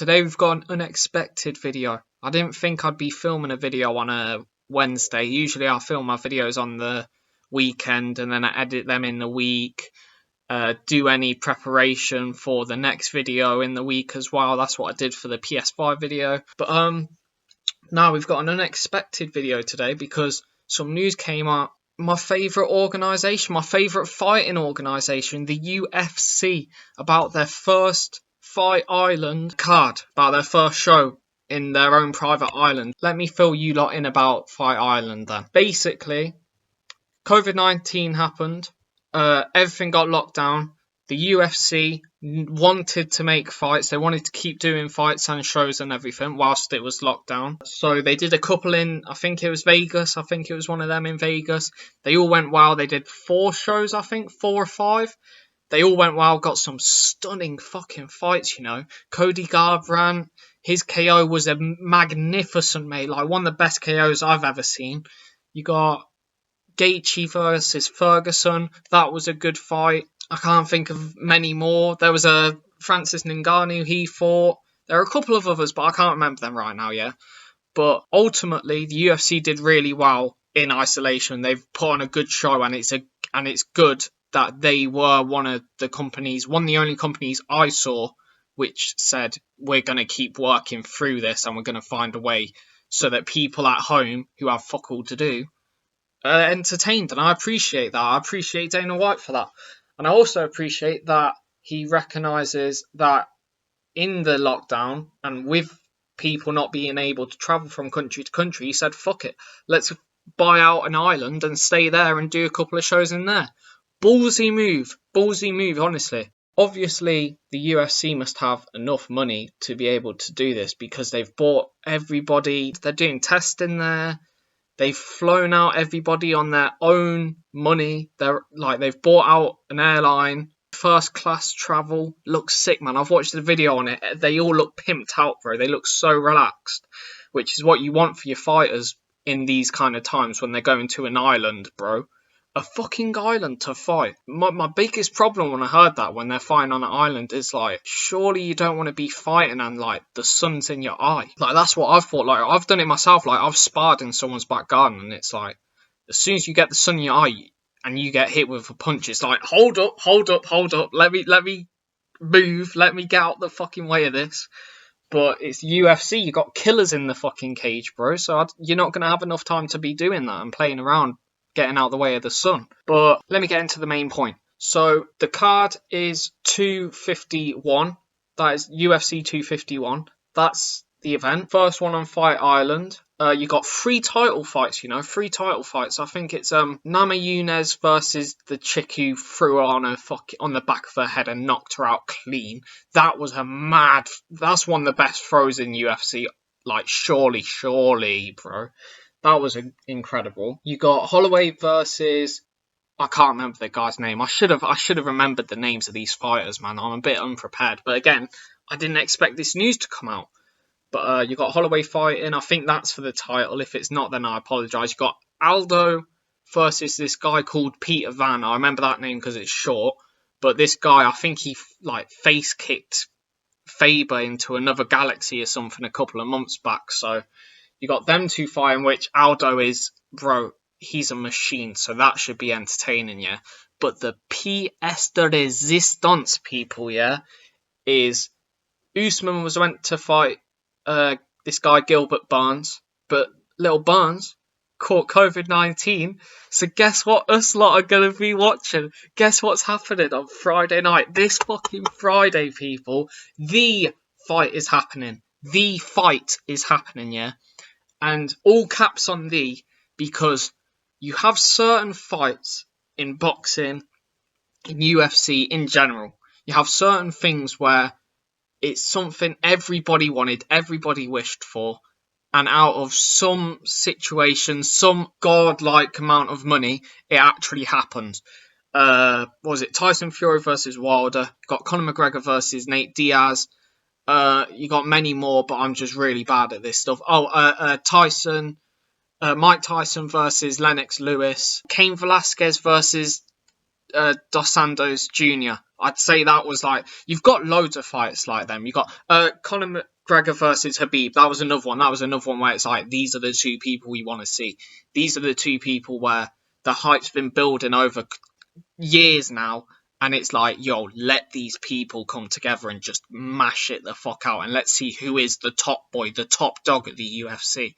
Today we've got an unexpected video. I didn't think I'd be filming a video on a Wednesday. Usually I film my videos on the weekend and then I edit them in the week, do any preparation for the next video in the week as well. That's what I did for the PS5 video. But now we've got an unexpected video today because some news came out. My favourite organisation, my favourite fighting organisation, the UFC, about their first Fight Island card, about their first show in their own private island. Let me fill you lot in about Fight Island then. Basically, COVID-19 happened, everything got locked down. The UFC wanted to make fights. They wanted to keep doing fights and shows and everything whilst it was locked down. So they did a couple in, I think it was Vegas. I think it was one of them in Vegas. They all went well. They did 4 shows, I think, 4 or 5. They all went well. Got some stunning fucking fights, you know. Cody Garbrandt, his KO was a magnificent, mate. Like one of the best KOs I've ever seen. You got Gaethje versus Ferguson. That was a good fight. I can't think of many more. There was a Francis Ngannou he fought. There are a couple of others, but I can't remember them right now, yeah. But ultimately, the UFC did really well in isolation. They've put on a good show, and it's good that they were one of the only companies I saw which said, we're going to keep working through this and we're going to find a way so that people at home who have fuck all to do are entertained. And I appreciate that. I appreciate Dana White for that. And I also appreciate that he recognises that in the lockdown and with people not being able to travel from country to country, he said, fuck it, let's buy out an island and stay there and do a couple of shows in there. Ballsy move, honestly. Obviously, the UFC must have enough money to be able to do this because they've bought everybody. They're doing testing there. They've flown out everybody on their own money. They've bought out an airline. First class travel. Looks sick, man. I've watched the video on it. They all look pimped out, bro. They look so relaxed, which is what you want for your fighters in these kind of times when they're going to an island, bro. A fucking island to fight. My biggest problem when I heard that, when they're fighting on an island, is like, surely you don't want to be fighting and like the sun's in your eye. Like that's what I've thought. Like I've done it myself. Like I've sparred in someone's back garden, and it's like, as soon as you get the sun in your eye and you get hit with a punch, it's like, hold up. Let me move. Let me get out the fucking way of this. But it's UFC. You got killers in the fucking cage, bro. So you're not gonna have enough time to be doing that and playing around, getting out of the way of the sun. But let me get into the main point. So the card is 251. That is UFC 251. That's the event. First one on Fight Island. You got 3 title fights, 3 title fights. I think it's Namajunas versus the chick who threw her on the back of her head and knocked her out clean. That was that's one of the best throws in UFC. Like surely, bro. That was incredible. You got Holloway versus, I can't remember the guy's name. I should have remembered the names of these fighters, man. I'm a bit unprepared. But again, I didn't expect this news to come out. But you got Holloway fighting. I think that's for the title. If it's not, then I apologise. You got Aldo versus this guy called Peter Van. I remember that name because it's short. But this guy, I think he face kicked Faber into another galaxy or something a couple of months back. So you got them 2 fighting, which Aldo is, bro, he's a machine, so that should be entertaining, yeah. But the pièce de résistance, people, yeah, is Usman was meant to fight this guy Gilbert Burns, but little Burns caught COVID-19, so guess what us lot are going to be watching? Guess what's happening on Friday night? This fucking Friday, people, the fight is happening. The fight is happening, yeah. And all caps on the, because you have certain fights in boxing, in UFC, in general. You have certain things where it's something everybody wanted, everybody wished for, and out of some situation, some godlike amount of money, it actually happened. What was it? Tyson Fury versus Wilder. Got Conor McGregor versus Nate Diaz. You got many more, but I'm just really bad at this stuff. Mike Tyson versus Lennox Lewis. Cain Velasquez versus Dos Santos Jr. I'd say that was like, you've got loads of fights like them. You got Conor McGregor versus Khabib. That was another one. That was another one where it's like, these are the two people we want to see. These are the two people where the hype's been building over years now, and it's like, yo, let these people come together and just mash it the fuck out, and let's see who is the top boy, the top dog at the UFC,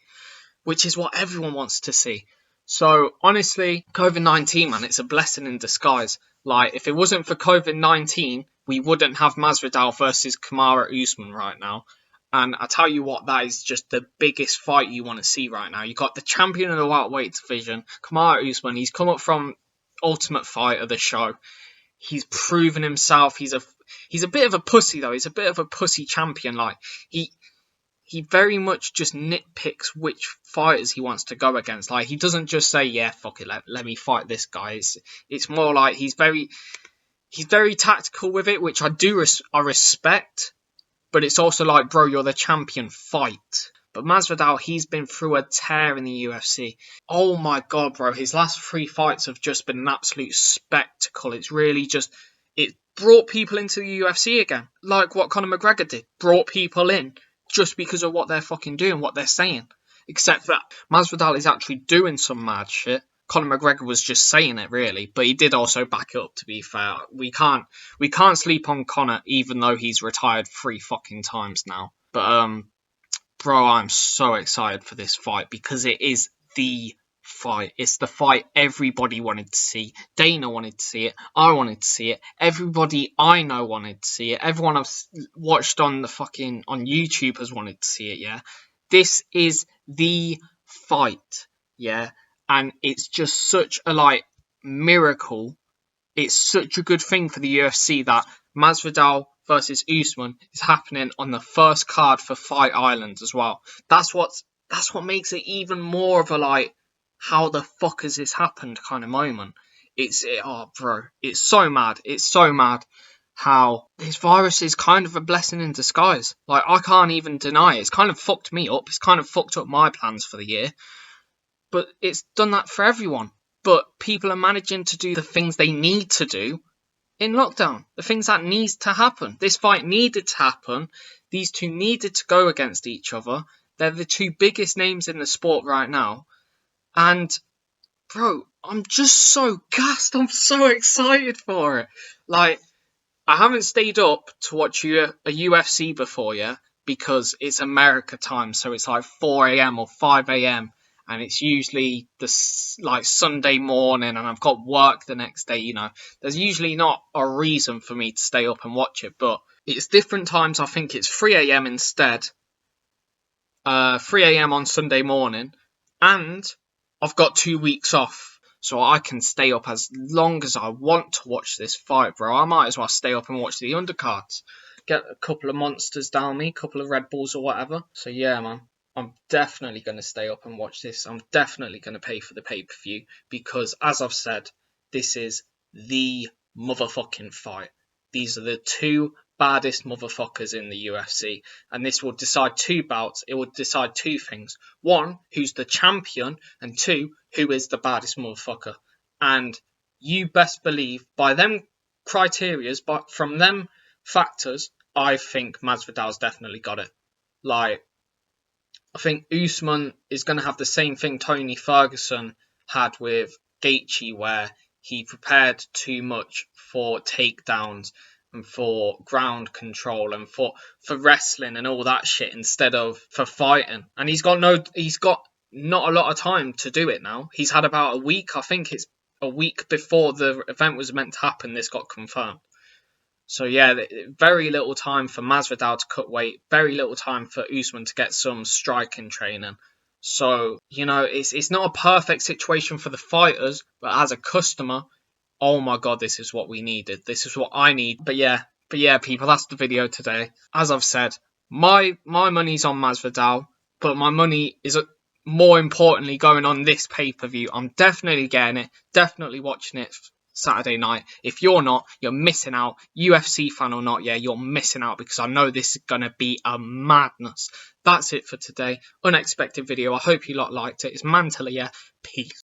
which is what everyone wants to see. So honestly, COVID-19, man, it's a blessing in disguise. Like, if it wasn't for COVID-19, we wouldn't have Masvidal versus Kamaru Usman right now. And I tell you what, that is just the biggest fight you want to see right now. You got the champion of the welterweight division, Kamaru Usman. He's come up from Ultimate Fighter, the show. He's proven himself. He's a bit of a pussy though. He's a bit of a pussy champion. Like, he very much just nitpicks which fighters he wants to go against. Like, he doesn't just say, yeah, fuck it, let me fight this guy. It's more like he's very tactical with it, which I respect. But it's also like, bro, you're the champion, fight. But Masvidal, he's been through a tear in the UFC. Oh my god, bro, his last 3 fights have just been an absolute spectacle. It's really just, it brought people into the UFC again. Like what Conor McGregor did. Brought people in just because of what they're fucking doing, what they're saying. Except that Masvidal is actually doing some mad shit. Conor McGregor was just saying it, really, but he did also back it up, to be fair. We can't sleep on Conor, even though he's retired 3 fucking times now. But bro, I'm so excited for this fight because it is the fight. It's the fight everybody wanted to see. Dana wanted to see it. I wanted to see it. Everybody I know wanted to see it. Everyone I've watched on YouTube has wanted to see it, yeah? This is the fight, yeah? And it's just such a, miracle. It's such a good thing for the UFC that Masvidal versus Usman is happening on the first card for Fight Island as well. That's what makes it even more of a, how the fuck has this happened kind of moment. Bro, it's so mad. It's so mad how this virus is kind of a blessing in disguise. Like, I can't even deny it. It's kind of fucked me up. It's kind of fucked up my plans for the year. But it's done that for everyone. But people are managing to do the things they need to do in lockdown. The things that needs to happen. This fight needed to happen. These two needed to go against each other. They're the 2 biggest names in the sport right now. And, bro, I'm just so gassed. I'm so excited for it. Like, I haven't stayed up to watch a UFC before, yeah? Because it's America time. So it's like 4 a.m. or 5 a.m. And it's usually Sunday morning, and I've got work the next day, you know. There's usually not a reason for me to stay up and watch it, but it's different times. I think it's 3 a.m. instead. 3 a.m. on Sunday morning. And I've got 2 weeks off, so I can stay up as long as I want to watch this fight, bro. I might as well stay up and watch the undercards. Get a couple of monsters down me, a couple of Red Bulls or whatever. So yeah, man. I'm definitely going to stay up and watch this. I'm definitely going to pay for the pay-per-view because, as I've said, this is the motherfucking fight. These are the 2 baddest motherfuckers in the UFC, and this will decide 2 bouts. It will decide 2 things. 1, who's the champion, and 2, who is the baddest motherfucker. And you best believe, by them criterias, from them factors, I think Masvidal's definitely got it. I think Usman is going to have the same thing Tony Ferguson had with Gaethje, where he prepared too much for takedowns and for ground control and for wrestling and all that shit instead of for fighting. And he's got not a lot of time to do it now. He's had about a week. I think it's a week before the event was meant to happen. This got confirmed. So yeah, very little time for Masvidal to cut weight, very little time for Usman to get some striking training. So, you know, it's not a perfect situation for the fighters, but as a customer, oh my god, this is what we needed. This is what I need. But yeah, people, that's the video today. As I've said, my money's on Masvidal, but my money is more importantly going on this pay-per-view. I'm definitely getting it, definitely watching it Saturday night. If you're not, you're missing out. UFC fan or not, yeah, you're missing out because I know this is going to be a madness. That's it for today. Unexpected video. I hope you lot liked it. It's Mantilla, yeah. Peace.